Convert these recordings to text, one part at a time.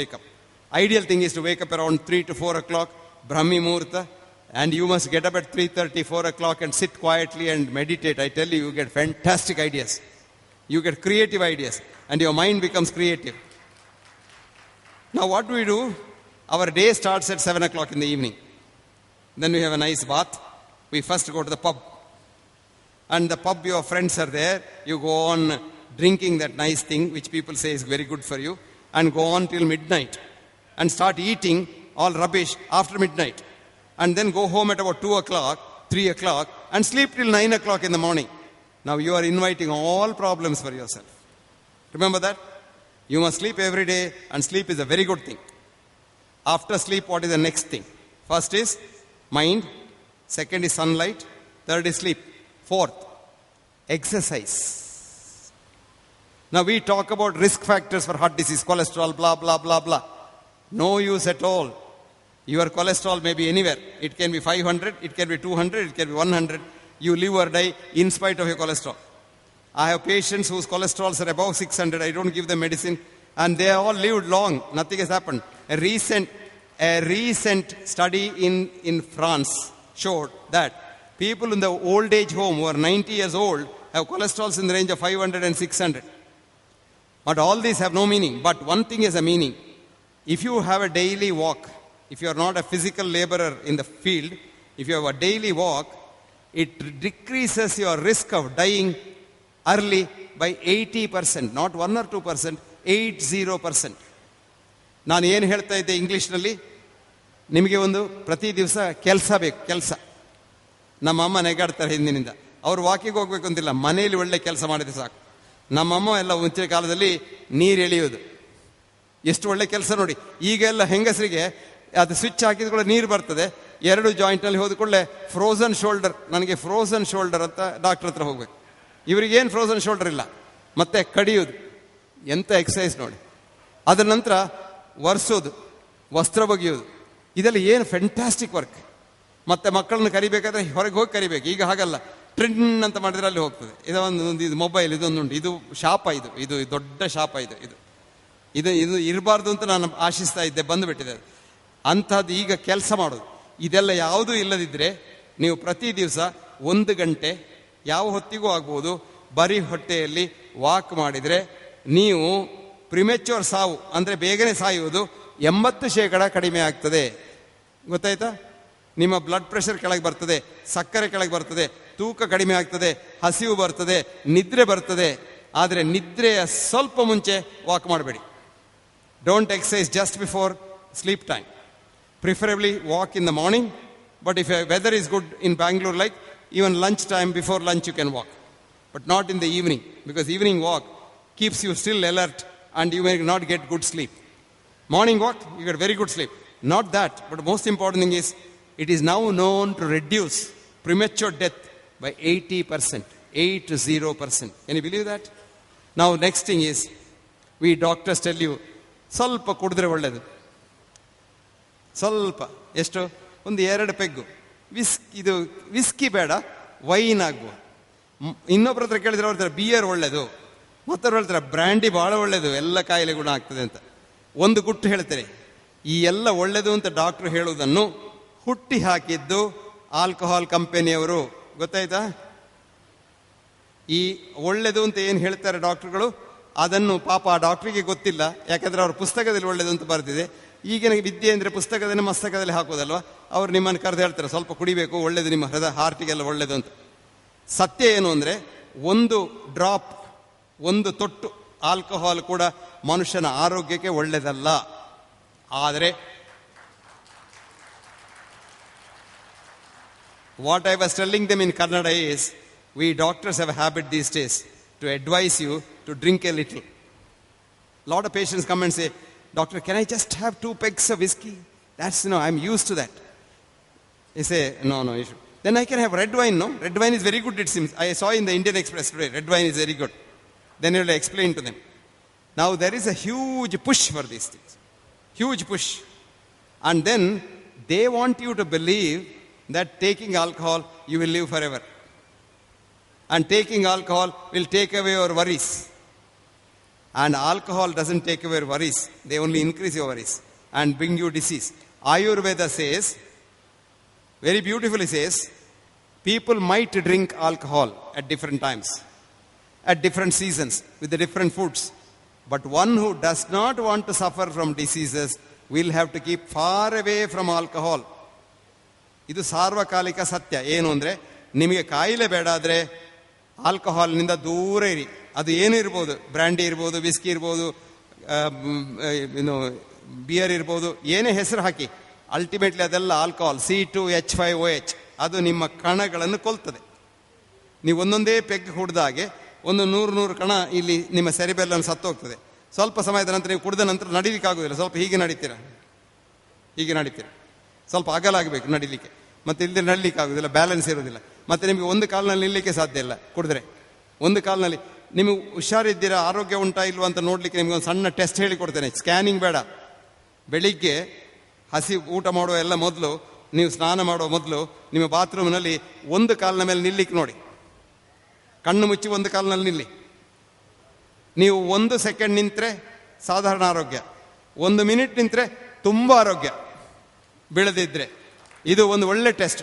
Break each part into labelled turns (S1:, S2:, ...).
S1: wake up. Ideal thing is to wake up around 3 to 4 o'clock, Brahma Muhurta, and you must get up at 3:30, 4 o'clock and sit quietly and meditate. I tell you, you get fantastic ideas. You get creative ideas and your mind becomes creative. Now what do we do? Our day starts at 7 o'clock in the evening. Then we have a nice bath. We first go to the pub. And the pub, your friends are there. You go on drinking that nice thing, which people say is very good for you, and go on till midnight. And start eating all rubbish after midnight. And then go home at about 2 o'clock, 3 o'clock, and sleep till 9 o'clock in the morning. Now you are inviting all problems for yourself. Remember that? You must sleep every day, and sleep is a very good thing. After sleep, what is the next thing? First is mind. Second is sunlight. Third is sleep. Fourth, exercise. Now we talk about risk factors for heart disease, cholesterol, blah, blah, blah, blah. No use at all. Your cholesterol may be anywhere. It can be 500, it can be 200, it can be 100. You live or die in spite of your cholesterol. I have patients whose cholesterols are above 600. I don't give them medicine. And they all lived long. Nothing has happened. A recent study in France showed that people in the old age home who are 90 years old have cholesterols in the range of 500 and 600. But all these have no meaning. But one thing has a meaning. If you have a daily walk, if you are not a physical laborer in the field, if you have a daily walk, it decreases your risk of dying early by 80%, not 1 or 2%, 80%. ನಾನು ಏನು ಹೇಳ್ತಾ ಇದ್ದೆ ಇಂಗ್ಲೀಷ್ನಲ್ಲಿ, ನಿಮಗೆ ಒಂದು ಪ್ರತಿ ದಿವಸ ಕೆಲಸ ಬೇಕು, ಕೆಲಸ. ನಮ್ಮಮ್ಮ ನೆಗಾಡ್ತಾರೆ ಹಿಂದಿನಿಂದ. ಅವರು ವಾಕಿಗೆ ಹೋಗ್ಬೇಕು ಅಂತಿಲ್ಲ, ಮನೆಯಲ್ಲಿ ಒಳ್ಳೆ ಕೆಲಸ ಮಾಡಿದ್ರೆ ಸಾಕು. ನಮ್ಮಮ್ಮ ಎಲ್ಲ ಮುಂಚಿನ ಕಾಲದಲ್ಲಿ ನೀರು ಎಳೆಯೋದು, ಎಷ್ಟು ಒಳ್ಳೆ ಕೆಲಸ ನೋಡಿ. ಈಗೆಲ್ಲ ಹೆಂಗಸರಿಗೆ ಅದು ಸ್ವಿಚ್ ಹಾಕಿದ ಕೂಡ ನೀರು ಬರ್ತದೆ, 2 ಜಾಯಿಂಟ್ನಲ್ಲಿ ಹೋದ್ಕೊಳ್ಳೆ ಫ್ರೋಸನ್ ಶೋಲ್ಡರ್, ನನಗೆ ಫ್ರೋಸನ್ ಶೋಲ್ಡರ್ ಅಂತ ಡಾಕ್ಟರ್ ಹತ್ರ ಹೋಗ್ಬೇಕು. ಇವರಿಗೇನು ಫ್ರೋಸನ್ ಶೋಲ್ಡರ್ ಇಲ್ಲ. ಮತ್ತೆ ಕಡಿಯೋದು, ಎಂಥ ಎಕ್ಸಸೈಸ್ ನೋಡಿ. ಅದರ ನಂತರ ಒರೆಸೋದು, ವಸ್ತ್ರ ಬಗೆಯೋದು, ಇದೆಲ್ಲ ಏನು ಫ್ಯಾಂಟಾಸ್ಟಿಕ್ ವರ್ಕ್. ಮತ್ತೆ ಮಕ್ಕಳನ್ನ ಕರಿಬೇಕಾದ್ರೆ ಹೊರಗೆ ಹೋಗಿ ಕರಿಬೇಕು. ಈಗ ಹಾಗಲ್ಲ, ಟ್ರಿನ್ ಅಂತ ಮಾಡಿದ್ರೆ ಅಲ್ಲಿ ಹೋಗ್ತದೆ. ಇದೊಂದು ಇದು ಮೊಬೈಲ್, ಇದೊಂದುಂಟು, ಇದು ಶಾಪ, ಇದು ದೊಡ್ಡ ಶಾಪ. ಇದು ಇರಬಾರ್ದು ಅಂತ ನಾನು ಆಶಿಸ್ತಾ ಇದ್ದೆ, ಬಂದುಬಿಟ್ಟಿದೆ ಅದು. ಅಂಥದ್ದು ಈಗ ಕೆಲಸ ಮಾಡೋದು. ಇದೆಲ್ಲ ಯಾವುದೂ ಇಲ್ಲದಿದ್ದರೆ ನೀವು ಪ್ರತಿ ದಿವಸ 1 ಗಂಟೆ ಯಾವ ಹೊತ್ತಿಗೂ ಆಗ್ಬೋದು ಬರೀ ಹೊಟ್ಟೆಯಲ್ಲಿ ವಾಕ್ ಮಾಡಿದರೆ ನೀವು ಪ್ರಿಮೆಚ್ಯೂರ್ ಸಾವು, ಅಂದರೆ ಬೇಗನೆ ಸಾಯುವುದು 80% ಕಡಿಮೆ ಆಗ್ತದೆ. ಗೊತ್ತಾಯ್ತಾ? ನಿಮ್ಮ ಬ್ಲಡ್ ಪ್ರೆಷರ್ ಕೆಳಗೆ ಬರ್ತದೆ, ಸಕ್ಕರೆ ಕೆಳಗೆ ಬರ್ತದೆ, ತೂಕ ಕಡಿಮೆ ಆಗ್ತದೆ, ಹಸಿವು ಬರ್ತದೆ, ನಿದ್ರೆ ಬರ್ತದೆ. ಆದರೆ ನಿದ್ರೆಯ ಸ್ವಲ್ಪ ಮುಂಚೆ ವಾಕ್ ಮಾಡಬೇಡಿ. Don't exercise just before sleep time. Preferably walk in the morning, but if weather is good in Bangalore, like even lunch time, before lunch you can walk, but not in the evening, because evening walk keeps you still alert and you may not get good sleep. Morning walk, you get very good sleep. Not that, but the most important thing is, it is now known to reduce premature death by 80%, 80%. Can you believe that? Now next thing is, we doctors tell you, ಸ್ವಲ್ಪ ಕುಡಿದ್ರೆ ಒಳ್ಳೆಯದು. ಸ್ವಲ್ಪ, ಎಷ್ಟು, ಒಂದು 2 ಪೆಗ್ಗು ಇದು whisky ಬೇಡ, wine ಆಗುವ. ಇನ್ನೊಬ್ಬರ ಹತ್ರ ಕೇಳಿದ್ರೆ ಅವ್ರ ಹತ್ರ ಬಿಯರ್ ಒಳ್ಳೆಯದು, ಮತ್ತವ್ರು ಹೇಳ್ತಾರೆ ಬ್ರ್ಯಾಂಡಿ ಭಾಳ ಒಳ್ಳೆಯದು, ಎಲ್ಲ ಕಾಯಿಲೆ ಗುಣ ಆಗ್ತದೆ ಅಂತ. ಒಂದು ಗುಟ್ಟು ಹೇಳ್ತಾರೆ, ಈ ಎಲ್ಲ ಒಳ್ಳೆಯದು ಅಂತ ಡಾಕ್ಟ್ರು ಹೇಳುವುದನ್ನು ಹುಟ್ಟಿ ಹಾಕಿದ್ದು ಆಲ್ಕೋಹಾಲ್ ಕಂಪನಿಯವರು. ಗೊತ್ತಾಯ್ತಾ? ಈ ಒಳ್ಳೆಯದು ಅಂತ ಏನು ಹೇಳ್ತಾರೆ ಡಾಕ್ಟ್ರುಗಳು, ಅದನ್ನು ಪಾಪ ಆ ಡಾಕ್ಟ್ರಿಗೆ ಗೊತ್ತಿಲ್ಲ, ಯಾಕಂದರೆ ಅವ್ರ ಪುಸ್ತಕದಲ್ಲಿ ಒಳ್ಳೆಯದು ಅಂತ ಬರೆದಿದೆ. ಈಗಿನ ವಿದ್ಯೆ ಅಂದರೆ ಪುಸ್ತಕದಲ್ಲಿ ಮಸ್ತಕದಲ್ಲಿ ಹಾಕೋದಲ್ವ. ಅವ್ರು ನಿಮ್ಮನ್ನು ಕರೆದು ಹೇಳ್ತಾರೆ ಸ್ವಲ್ಪ ಕುಡಿಬೇಕು, ಒಳ್ಳೆಯದು, ನಿಮ್ಮ ಹೃದಯ ಹಾರ್ಟಿಗೆಲ್ಲ ಒಳ್ಳೆಯದು ಅಂತ. ಸತ್ಯ ಏನು ಅಂದರೆ, 1 ಡ್ರಾಪ್, 1 ತೊಟ್ಟು ಆಲ್ಕೋಹಾಲ್ ಕೂಡ ಮನುಷ್ಯನ ಆರೋಗ್ಯಕ್ಕೆ ಒಳ್ಳೆಯದಲ್ಲ. ಆದರೆ what I was telling them in Kannada is, we doctors have a habit these days to advise you to drink a little. A lot of patients come and say, doctor, can I just have 2 pegs of whiskey? That's, I'm used to that. They say, no, you should. Then I can have red wine, no? Red wine is very good, it seems. I saw in the Indian Express today, red wine is very good. Then you will explain to them. Now there is a huge push for these things. Huge push. And then they want you to believe that taking alcohol, you will live forever. And taking alcohol will take away your worries. And alcohol doesn't take away worries. They only increase your worries and bring you disease. Ayurveda says, very beautifully says, people might drink alcohol at different times, at different seasons, with the different foods. But one who does not want to suffer from diseases will have to keep far away from alcohol. ಇದು ಸಾರ್ವಕಾಲಿಕ ಸತ್ಯ. ಏನು ಅಂದರೆ, ನಿಮಗೆ ಕಾಯಿಲೆ ಬೇಡ ಆದರೆ ಆಲ್ಕೋಹಾಲ್ನಿಂದ ದೂರ ಇರಿ. ಅದು ಏನು ಇರ್ಬೋದು, ಬ್ರ್ಯಾಂಡಿ ಇರ್ಬೋದು, ವಿಸ್ಕಿ ಇರ್ಬೋದು, ಬಿಯರ್ ಇರ್ಬೋದು, ಏನೇ ಹೆಸರು ಹಾಕಿ, ಅಲ್ಟಿಮೇಟ್ಲಿ ಅದೆಲ್ಲ ಆಲ್ಕೋಹಾಲ್, C2H5OH, ಅದು ನಿಮ್ಮ ಕಣಗಳನ್ನು ಕೊಲ್ತದೆ. ನೀವು ಒಂದೊಂದೇ ಪೆಗ್ ಕುಡ್ದಾಗೆ ಒಂದು 100 ಕಣ ಇಲ್ಲಿ ನಿಮ್ಮ ಸೆರಿಬೆಲ್ಲನ್ನು ಸತ್ತೋಗ್ತದೆ. ಸ್ವಲ್ಪ ಸಮಯದ ನಂತರ ನೀವು ಕುಡಿದ ನಂತರ ನಡಿಲಿಕ್ಕಾಗೋದಿಲ್ಲ. ಸ್ವಲ್ಪ ಹೀಗೆ ನಡೀತೀರ, ಸ್ವಲ್ಪ ಅಗಲಾಗಬೇಕು ನಡಿಲಿಕ್ಕೆ, ಮತ್ತೆ ಇಲ್ಲಿ ನಡಿಲಿಕ್ಕೆ ಆಗೋದಿಲ್ಲ, ಬ್ಯಾಲೆನ್ಸ್ ಇರೋದಿಲ್ಲ. ಮತ್ತೆ ನಿಮಗೆ ಒಂದು ಕಾಲಿನಲ್ಲಿ ನಿಲ್ಲಲಿಕ್ಕೆ ಸಾಧ್ಯ ಇಲ್ಲ ಕುಡಿದ್ರೆ. ಒಂದು ಕಾಲಿನಲ್ಲಿ ನಿಮಗೆ ಹುಷಾರಿದ್ದೀರಾ, ಆರೋಗ್ಯ ಉಂಟಾ ಇಲ್ವಾ ಅಂತ ನೋಡ್ಲಿಕ್ಕೆ ನಿಮ್ಗೆ ಒಂದು ಸಣ್ಣ ಟೆಸ್ಟ್ ಹೇಳಿಕೊಡ್ತೇನೆ. ಸ್ಕ್ಯಾನಿಂಗ್ ಬೇಡ. ಬೆಳಿಗ್ಗೆ ಹಸಿ ಊಟ ಮಾಡುವ ಎಲ್ಲ ಮೊದಲು, ನೀವು ಸ್ನಾನ ಮಾಡುವ ಮೊದಲು ನಿಮ್ಮ ಬಾತ್ರೂಮ್ನಲ್ಲಿ ಒಂದು ಕಾಲಿನ ಮೇಲೆ ನಿಲ್ಲಿಕ್ಕೆ ನೋಡಿ. ಕಣ್ಣು ಮುಚ್ಚಿ ಒಂದು ಕಾಲಿನಲ್ಲಿ ನಿಲ್ಲಿ. ನೀವು 1 ಸೆಕೆಂಡ್ ನಿಂತರೆ ಸಾಧಾರಣ ಆರೋಗ್ಯ, 1 ಮಿನಿಟ್ ನಿಂತರೆ ತುಂಬ ಆರೋಗ್ಯ. ಬೀಳದಿದ್ರೆ ಇದು ಒಂದು ಒಳ್ಳೆ ಟೆಸ್ಟ್.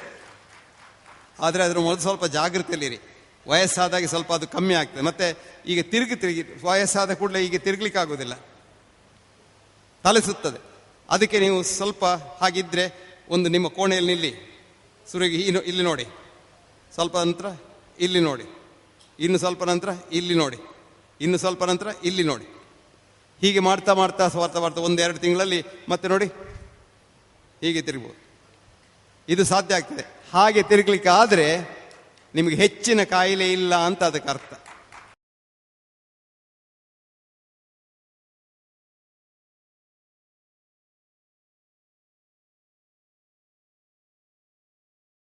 S1: ಆದರೆ ಅದ್ರ ಮೊದಲು ಸ್ವಲ್ಪ ಜಾಗೃತಿಯಲ್ಲಿರಿ. ವಯಸ್ಸಾದಾಗಿ ಸ್ವಲ್ಪ ಅದು ಕಮ್ಮಿ ಆಗ್ತದೆ. ಮತ್ತೆ ಈಗ ತಿರುಗಿ ವಯಸ್ಸಾದ ಕೂಡಲೇ ಈಗ ತಿರುಗ್ಲಿಕ್ಕೆ ಆಗೋದಿಲ್ಲ, ತಲೆ ಸುತ್ತದೆ. ಅದಕ್ಕೆ ನೀವು ಸ್ವಲ್ಪ ಹಾಗಿದ್ರೆ ಒಂದು ನಿಮ್ಮ ಕೋಣೆಯಲ್ಲಿ ನಿಲ್ಲಿ, ಸುರುಗಿ ಇಲ್ಲಿ ನೋಡಿ, ಸ್ವಲ್ಪ ನಂತರ ಇಲ್ಲಿ ನೋಡಿ, ಇನ್ನು ಸ್ವಲ್ಪ ನಂತರ ಇಲ್ಲಿ ನೋಡಿ, ಇನ್ನು ಸ್ವಲ್ಪ ನಂತರ ಇಲ್ಲಿ ನೋಡಿ. ಹೀಗೆ ಮಾಡ್ತಾ ಮಾಡ್ತಾ 1-2 ತಿಂಗಳಲ್ಲಿ ಮತ್ತೆ ನೋಡಿ ಹೀಗೆ ತಿರುಗ್ಬೋದು. ಇದು ಸಾಧ್ಯ ಆಗ್ತದೆ. ಹಾಗೆ ತಿರುಗಲಿಕ್ಕೆ ಆದರೆ ನಿಮಗೆ ಹೆಚ್ಚಿನ ಕಾಯಿಲೆ ಇಲ್ಲ ಅಂತ ಅದಕ್ಕೆ ಅರ್ಥ.